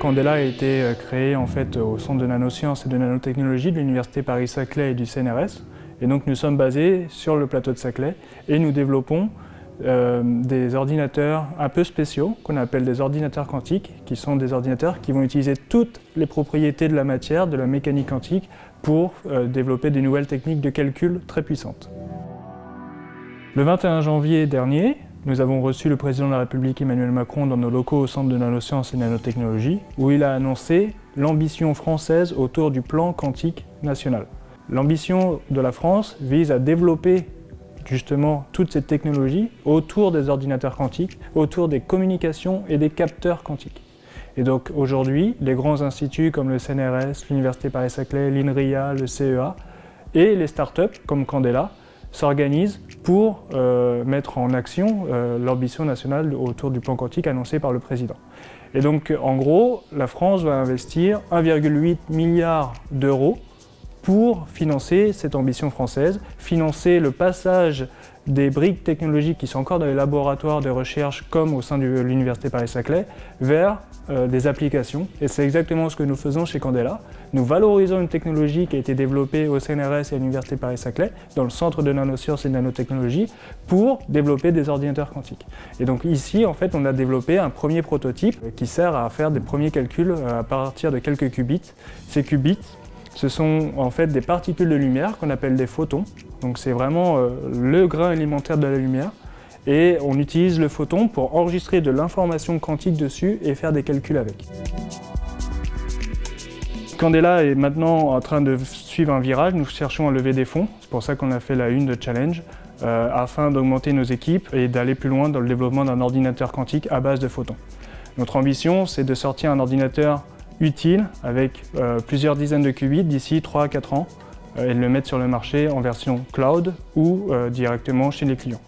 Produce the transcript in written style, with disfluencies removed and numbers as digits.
Candela a été créé en fait au Centre de nanosciences et de nanotechnologie de l'Université Paris-Saclay et du CNRS. Et donc nous sommes basés sur le plateau de Saclay et nous développons des ordinateurs un peu spéciaux qu'on appelle des ordinateurs quantiques, qui sont des ordinateurs qui vont utiliser toutes les propriétés de la matière, de la mécanique quantique, pour développer des nouvelles techniques de calcul très puissantes. Le 21 janvier dernier, nous avons reçu le président de la République Emmanuel Macron dans nos locaux au Centre de nanosciences et nanotechnologie, où il a annoncé l'ambition française autour du plan quantique national. L'ambition de la France vise à développer justement toutes ces technologies autour des ordinateurs quantiques, autour des communications et des capteurs quantiques. Et donc aujourd'hui, les grands instituts comme le CNRS, l'Université Paris-Saclay, l'INRIA, le CEA et les startups comme Candela s'organisent pour mettre en action l'ambition nationale autour du plan quantique annoncé par le président. Et donc en gros, la France va investir 1,8 milliard d'euros pour financer cette ambition française, financer le passage des briques technologiques qui sont encore dans les laboratoires de recherche comme au sein de l'Université Paris-Saclay vers des applications. Et c'est exactement ce que nous faisons chez Candela. Nous valorisons une technologie qui a été développée au CNRS et à l'Université Paris-Saclay, dans le Centre de nanosciences et de nanotechnologie, pour développer des ordinateurs quantiques. Et donc ici, en fait, on a développé un premier prototype qui sert à faire des premiers calculs à partir de quelques qubits. Ces qubits, ce sont en fait des particules de lumière qu'on appelle des photons. Donc c'est vraiment le grain élémentaire de la lumière. Et on utilise le photon pour enregistrer de l'information quantique dessus et faire des calculs avec. Candela est maintenant en train de suivre un virage. Nous cherchons à lever des fonds. C'est pour ça qu'on a fait la une de Challenge, afin d'augmenter nos équipes et d'aller plus loin dans le développement d'un ordinateur quantique à base de photons. Notre ambition, c'est de sortir un ordinateur utile avec plusieurs dizaines de qubits d'ici 3 à 4 ans et de le mettre sur le marché en version cloud ou directement chez les clients.